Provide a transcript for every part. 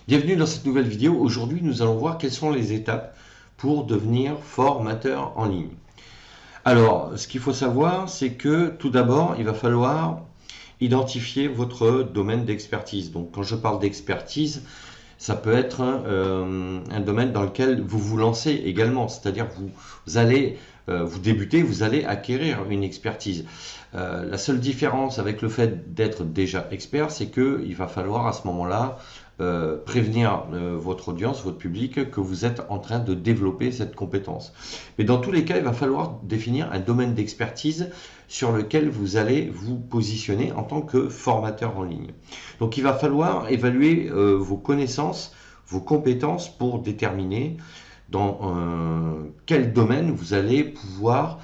Bienvenue dans cette nouvelle vidéo. Aujourd'hui, nous allons voir quelles sont les étapes pour devenir formateur en ligne. Alors, ce qu'il faut savoir, c'est que tout d'abord, il va falloir identifier votre domaine d'expertise. Donc, quand je parle d'expertise, ça peut être un domaine dans lequel vous vous lancez également, c'est-à-dire vous allez vous débutez, vous allez acquérir une expertise. La seule différence avec le fait d'être déjà expert, c'est qu'il va falloir à ce moment-là prévenir votre audience, votre public, que vous êtes en train de développer cette compétence. Mais dans tous les cas, il va falloir définir un domaine d'expertise sur lequel vous allez vous positionner en tant que formateur en ligne. Donc il va falloir évaluer vos connaissances, vos compétences pour déterminer dans quel domaine vous allez pouvoir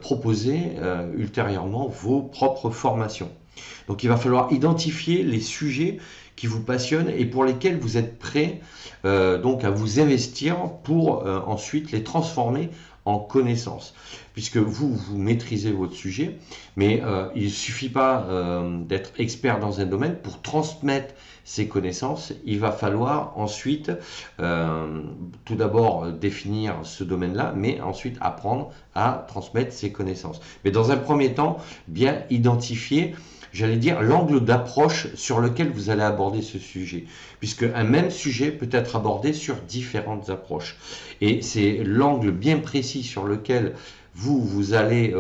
proposer ultérieurement vos propres formations. Donc il va falloir identifier les sujets qui vous passionnent et pour lesquels vous êtes prêt donc à vous investir pour ensuite les transformer en connaissances. Puisque vous maîtrisez votre sujet, mais il ne suffit pas d'être expert dans un domaine pour transmettre ces connaissances. Il va falloir ensuite tout d'abord définir ce domaine-là, mais ensuite apprendre à transmettre ces connaissances. Mais dans un premier temps, bien identifier, j'allais dire, l'angle d'approche sur lequel vous allez aborder ce sujet, puisque un même sujet peut être abordé sur différentes approches. Et c'est l'angle bien précis sur lequel vous allez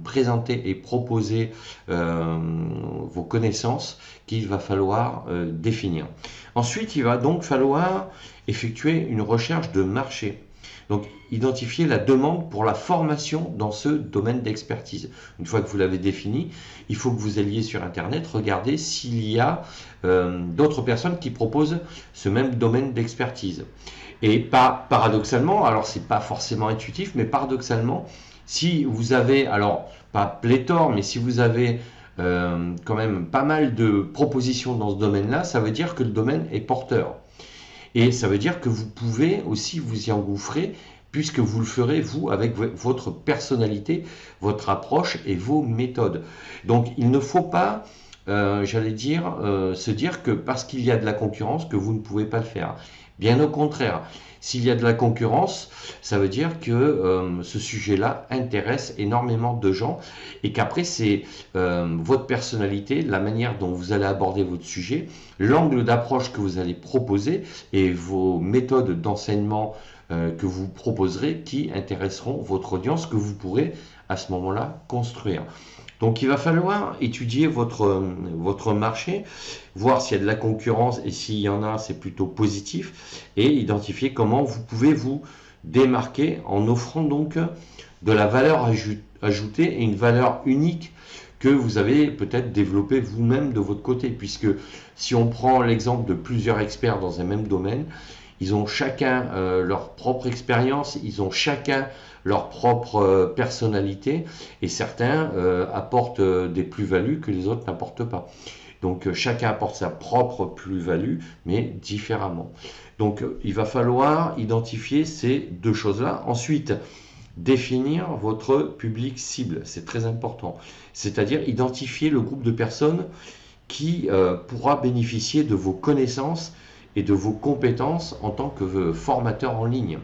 présenter et proposer vos connaissances qu'il va falloir définir. Ensuite, il va donc falloir effectuer une recherche de marché. Donc, identifier la demande pour la formation dans ce domaine d'expertise. Une fois que vous l'avez défini, il faut que vous alliez sur Internet regarder s'il y a d'autres personnes qui proposent ce même domaine d'expertise. Et paradoxalement, alors c'est pas forcément intuitif, mais paradoxalement, si vous avez, alors pas pléthore, mais si vous avez quand même pas mal de propositions dans ce domaine-là, ça veut dire que le domaine est porteur. Et ça veut dire que vous pouvez aussi vous y engouffrer puisque vous le ferez, vous, avec votre personnalité, votre approche et vos méthodes. Donc, il ne faut pas, j'allais dire, se dire que parce qu'il y a de la concurrence, que vous ne pouvez pas le faire. Bien au contraire, s'il y a de la concurrence, ça veut dire que ce sujet-là intéresse énormément de gens et qu'après c'est votre personnalité, la manière dont vous allez aborder votre sujet, l'angle d'approche que vous allez proposer et vos méthodes d'enseignement que vous proposerez qui intéresseront votre audience que vous pourrez à ce moment-là construire. Donc il va falloir étudier votre marché, voir s'il y a de la concurrence et s'il y en a, c'est plutôt positif, et identifier comment vous pouvez vous démarquer en offrant donc de la valeur ajoutée et une valeur unique que vous avez peut-être développé vous-même de votre côté, puisque si on prend l'exemple de plusieurs experts dans un même domaine, ils ont chacun leur propre expérience, ils ont chacun leur propre personnalité et certains apportent des plus-values que les autres n'apportent pas. Donc chacun apporte sa propre plus-value mais différemment. Donc il va falloir identifier ces deux choses-là. Ensuite, définir votre public cible, c'est très important. C'est-à-dire identifier le groupe de personnes qui pourra bénéficier de vos connaissances et de vos compétences en tant que formateur en ligne.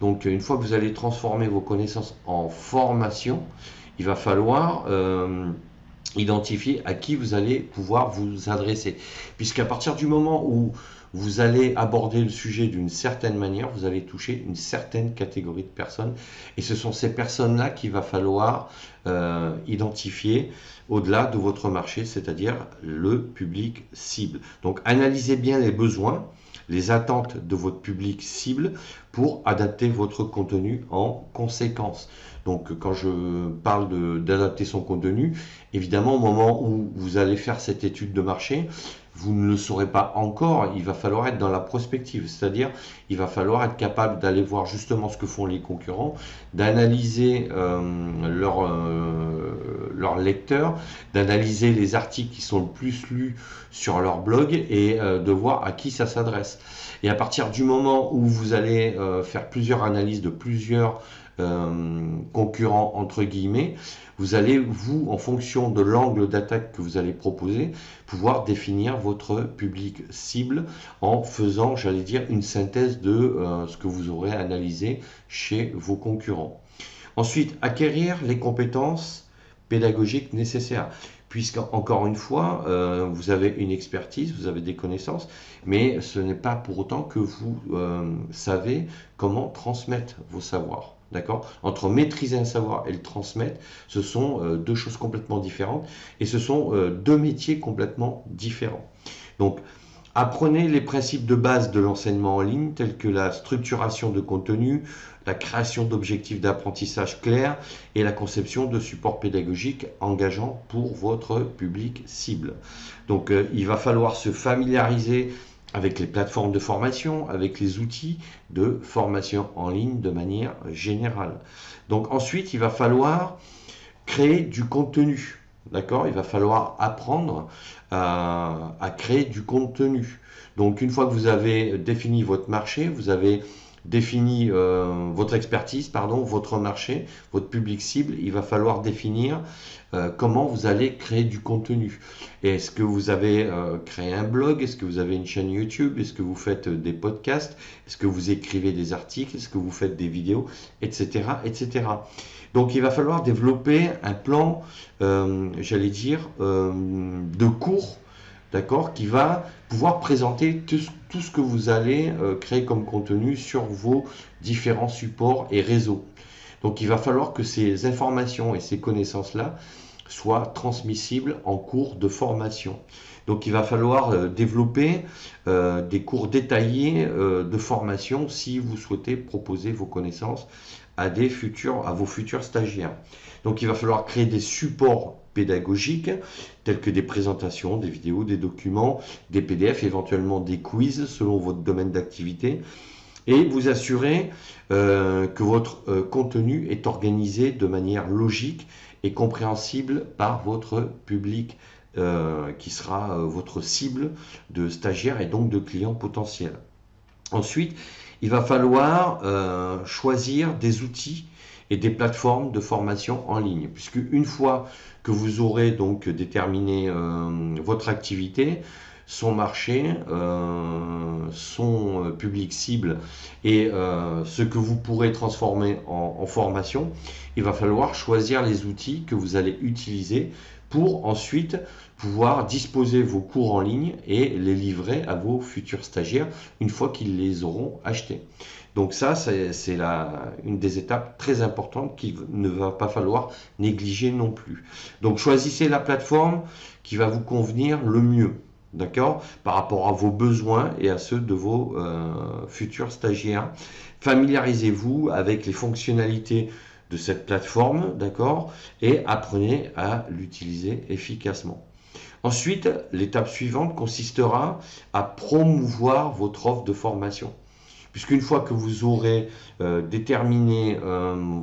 Donc une fois que vous allez transformer vos connaissances en formation, il va falloir identifier à qui vous allez pouvoir vous adresser. Puisqu'à partir du moment où vous allez aborder le sujet d'une certaine manière, vous allez toucher une certaine catégorie de personnes. Et ce sont ces personnes-là qu'il va falloir identifier au-delà de votre marché, c'est-à-dire le public cible. Donc analysez bien les besoins, les attentes de votre public cible pour adapter votre contenu en conséquence. Donc quand je parle d'adapter son contenu, évidemment au moment où vous allez faire cette étude de marché, vous ne le saurez pas encore, il va falloir être dans la prospective, c'est-à-dire il va falloir être capable d'aller voir justement ce que font les concurrents, d'analyser leurs lecteurs, d'analyser les articles qui sont le plus lus sur leur blog et de voir à qui ça s'adresse. Et à partir du moment où vous allez faire plusieurs analyses de plusieurs concurrents entre guillemets, vous allez, vous, en fonction de l'angle d'attaque que vous allez proposer, pouvoir définir votre public cible en faisant, j'allais dire, une synthèse de ce que vous aurez analysé chez vos concurrents. Ensuite, acquérir les compétences pédagogiques nécessaires. Puisqu'encore une fois, vous avez une expertise, vous avez des connaissances, mais ce n'est pas pour autant que vous savez comment transmettre vos savoirs. D'accord? Entre maîtriser un savoir et le transmettre, ce sont deux choses complètement différentes et ce sont deux métiers complètement différents. Donc, apprenez les principes de base de l'enseignement en ligne, tels que la structuration de contenu, la création d'objectifs d'apprentissage clairs et la conception de supports pédagogiques engageants pour votre public cible. Donc, il va falloir se familiariser avec les plateformes de formation, avec les outils de formation en ligne de manière générale. Donc ensuite, il va falloir créer du contenu. D'accord? Il va falloir apprendre à créer du contenu. Donc une fois que vous avez défini votre marché, vous avez défini votre expertise, pardon, votre marché, votre public cible, il va falloir définir comment vous allez créer du contenu. Est-ce que vous avez créé un blog? Est-ce que vous avez une chaîne YouTube? Est-ce que vous faites des podcasts? Est-ce que vous écrivez des articles? Est-ce que vous faites des vidéos? Etc. etc. Donc il va falloir développer un plan, j'allais dire, de cours, d'accord, qui va pouvoir présenter tout ce que vous allez créer comme contenu sur vos différents supports et réseaux. Donc il va falloir que ces informations et ces connaissances-là soient transmissibles en cours de formation. Donc il va falloir développer des cours détaillés de formation si vous souhaitez proposer vos connaissances à vos futurs stagiaires. Donc il va falloir créer des supports pédagogiques tels que des présentations, des vidéos, des documents, des PDF, éventuellement des quiz selon votre domaine d'activité, et vous assurer que votre contenu est organisé de manière logique et compréhensible par votre public qui sera votre cible de stagiaires et donc de clients potentiels. Ensuite, il va falloir choisir des outils et des plateformes de formation en ligne, puisque une fois que vous aurez donc déterminé votre activité, son marché, son public cible et ce que vous pourrez transformer en formation, il va falloir choisir les outils que vous allez utiliser pour ensuite pouvoir disposer vos cours en ligne et les livrer à vos futurs stagiaires une fois qu'ils les auront achetés. Donc ça, c'est une des étapes très importantes qu'il ne va pas falloir négliger non plus. Donc choisissez la plateforme qui va vous convenir le mieux, d'accord, par rapport à vos besoins et à ceux de vos futurs stagiaires. Familiarisez-vous avec les fonctionnalités de cette plateforme, d'accord, et apprenez à l'utiliser efficacement. Ensuite, l'étape suivante consistera à promouvoir votre offre de formation. Puisqu'une fois que vous aurez déterminé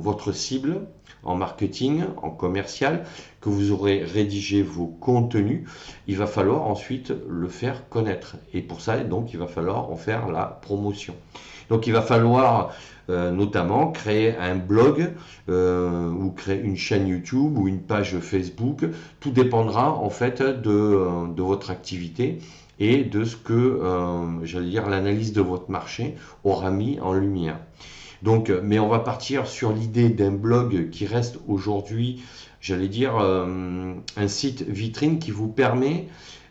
votre cible en marketing, en commercial, que vous aurez rédigé vos contenus, il va falloir ensuite le faire connaître. Et pour ça, donc, il va falloir en faire la promotion. Donc, il va falloir notamment créer un blog ou créer une chaîne YouTube ou une page Facebook. Tout dépendra en fait de votre activité et de ce que, j'allais dire, l'analyse de votre marché aura mis en lumière. Donc, mais on va partir sur l'idée d'un blog qui reste aujourd'hui, j'allais dire, un site vitrine qui vous permet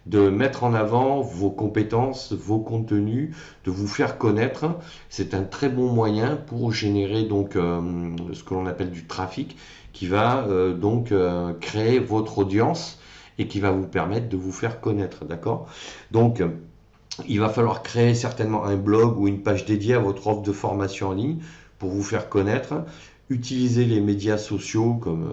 de mettre en avant vos compétences, vos contenus, de vous faire connaître. C'est un très bon moyen pour générer donc ce que l'on appelle du trafic qui va donc créer votre audience et qui va vous permettre de vous faire connaître, d'accord? Donc, il va falloir créer certainement un blog ou une page dédiée à votre offre de formation en ligne pour vous faire connaître. Utiliser les médias sociaux comme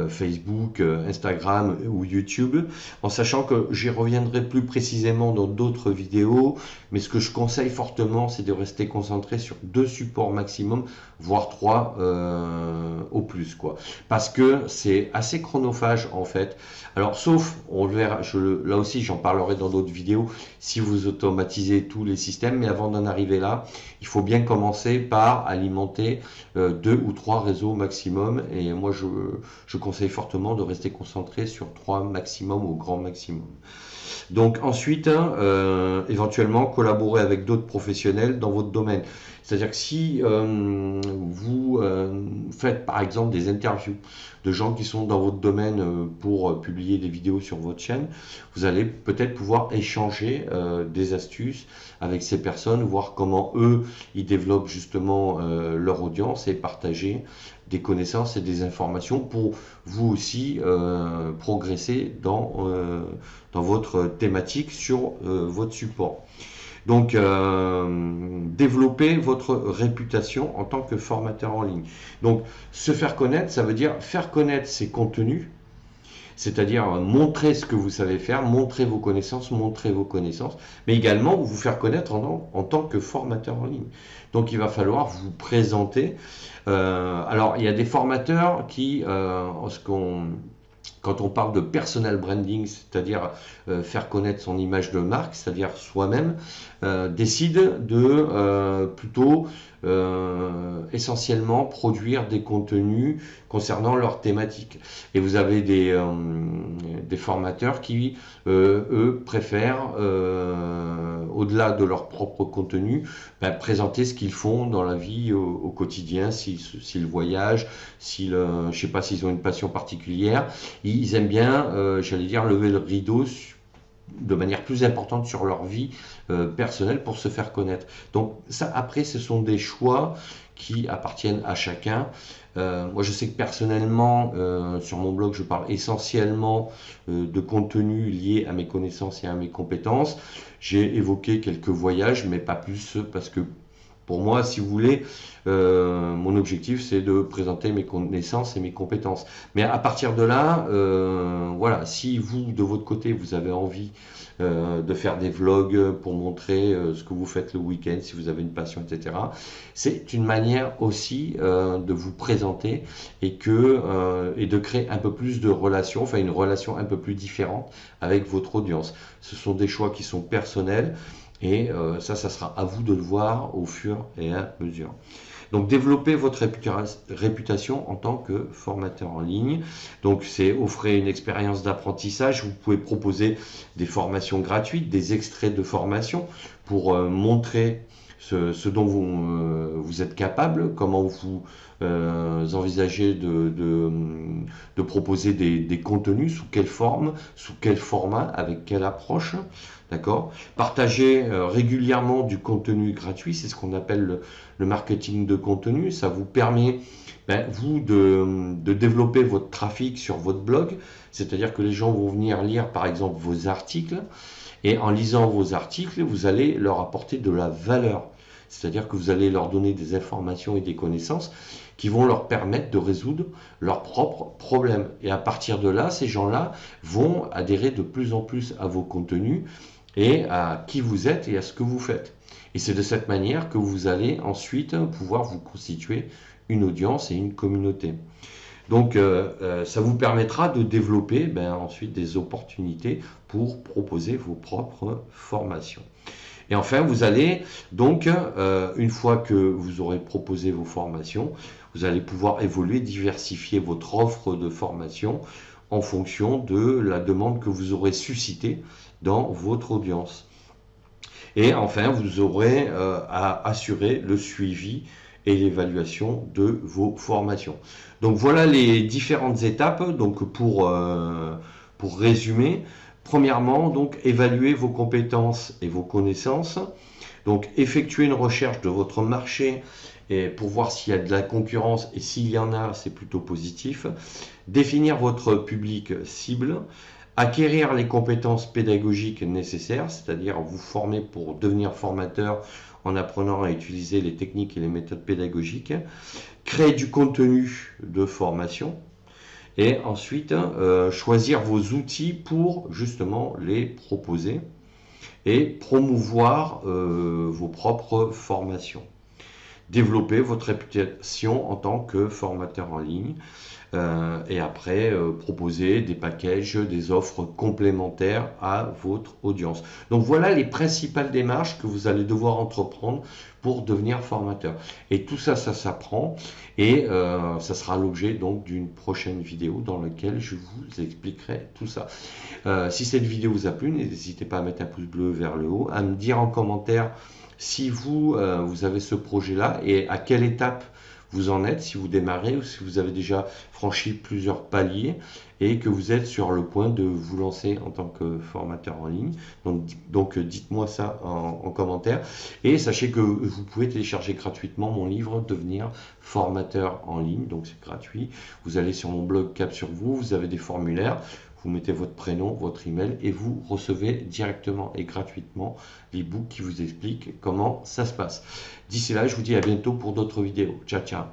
Facebook, Instagram ou YouTube, en sachant que j'y reviendrai plus précisément dans d'autres vidéos, mais ce que je conseille fortement, c'est de rester concentré sur 2 supports maximum, voire 3 au plus, quoi. Parce que c'est assez chronophage en fait. Alors sauf, on le verra, là aussi j'en parlerai dans d'autres vidéos, si vous automatisez tous les systèmes, mais avant d'en arriver là, il faut bien commencer par alimenter 2 ou 3 réseaux maximum, et moi je conseille fortement de rester concentré sur 3 maximum au grand maximum. Donc ensuite, éventuellement collaborer avec d'autres professionnels dans votre domaine. C'est-à-dire que si vous faites par exemple des interviews de gens qui sont dans votre domaine pour publier des vidéos sur votre chaîne, vous allez peut-être pouvoir échanger des astuces avec ces personnes, voir comment eux, ils développent justement leur audience et partager des connaissances et des informations pour vous aussi progresser dans votre thématique sur votre support. Donc, développer votre réputation en tant que formateur en ligne. Donc, se faire connaître, ça veut dire faire connaître ses contenus, c'est-à-dire montrer ce que vous savez faire, montrer vos connaissances, mais également vous faire connaître en tant que formateur en ligne. Donc, il va falloir vous présenter. Alors, il y a des formateurs qui, quand on parle de personal branding, c'est-à-dire faire connaître son image de marque, c'est-à-dire soi-même, décident de plutôt essentiellement produire des contenus concernant leur thématique. Et vous avez des formateurs qui, eux, préfèrent, au-delà de leur propre contenu, présenter ce qu'ils font dans la vie au quotidien, s'ils voyagent, je ne sais pas s'ils ont une passion particulière. Ils aiment bien, j'allais dire, lever le rideau de manière plus importante sur leur vie personnelle pour se faire connaître. Donc ça, après, ce sont des choix qui appartiennent à chacun. Moi, je sais que personnellement, sur mon blog, je parle essentiellement de contenu lié à mes connaissances et à mes compétences. J'ai évoqué quelques voyages, mais pas plus, parce que pour moi, si vous voulez, mon objectif, c'est de présenter mes connaissances et mes compétences. Mais à partir de là, voilà, si vous, de votre côté, vous avez envie de faire des vlogs pour montrer ce que vous faites le week-end, si vous avez une passion, etc., c'est une manière aussi de vous présenter et de créer un peu plus de relations, enfin une relation un peu plus différente avec votre audience. Ce sont des choix qui sont personnels. Et ça sera à vous de le voir au fur et à mesure. Donc, développer votre réputation en tant que formateur en ligne. Donc, c'est offrir une expérience d'apprentissage. Vous pouvez proposer des formations gratuites, des extraits de formation pour montrer ce dont vous êtes capable, comment vous envisagez de proposer des contenus, sous quelle forme, sous quel format, avec quelle approche. D'accord. Partagez régulièrement du contenu gratuit, c'est ce qu'on appelle le marketing de contenu. Ça vous permet, vous, de développer votre trafic sur votre blog, c'est-à-dire que les gens vont venir lire par exemple vos articles, et en lisant vos articles, vous allez leur apporter de la valeur. C'est-à-dire que vous allez leur donner des informations et des connaissances qui vont leur permettre de résoudre leurs propres problèmes. Et à partir de là, ces gens-là vont adhérer de plus en plus à vos contenus et à qui vous êtes et à ce que vous faites. Et c'est de cette manière que vous allez ensuite pouvoir vous constituer une audience et une communauté. Donc ça vous permettra de développer ensuite des opportunités pour proposer vos propres formations. Et enfin, vous allez donc, une fois que vous aurez proposé vos formations, vous allez pouvoir évoluer, diversifier votre offre de formation en fonction de la demande que vous aurez suscitée dans votre audience. Et enfin, vous aurez à assurer le suivi et l'évaluation de vos formations. Donc voilà les différentes étapes. Donc pour résumer, premièrement, donc évaluer vos compétences et vos connaissances. Donc effectuer une recherche de votre marché et pour voir s'il y a de la concurrence, et s'il y en a, c'est plutôt positif. Définir votre public cible. Acquérir les compétences pédagogiques nécessaires, c'est-à-dire vous former pour devenir formateur en apprenant à utiliser les techniques et les méthodes pédagogiques. Créer du contenu de formation. Et ensuite, choisir vos outils pour justement les proposer et promouvoir vos propres formations. Développer votre réputation en tant que formateur en ligne. Et après proposer des packages, des offres complémentaires à votre audience. Donc voilà les principales démarches que vous allez devoir entreprendre pour devenir formateur. Et tout ça, ça s'apprend et ça sera l'objet donc d'une prochaine vidéo dans laquelle je vous expliquerai tout ça. Si cette vidéo vous a plu, n'hésitez pas à mettre un pouce bleu vers le haut, à me dire en commentaire si vous avez ce projet-là et à quelle étape vous en êtes, si vous démarrez ou si vous avez déjà franchi plusieurs paliers et que vous êtes sur le point de vous lancer en tant que formateur en ligne. Donc dites-moi ça en commentaire. Et sachez que vous pouvez télécharger gratuitement mon livre Devenir formateur en ligne. Donc c'est gratuit. Vous allez sur mon blog Cap sur vous, vous avez des formulaires. Vous mettez votre prénom, votre email et vous recevez directement et gratuitement l'e-book qui vous explique comment ça se passe. D'ici là, je vous dis à bientôt pour d'autres vidéos. Ciao, ciao.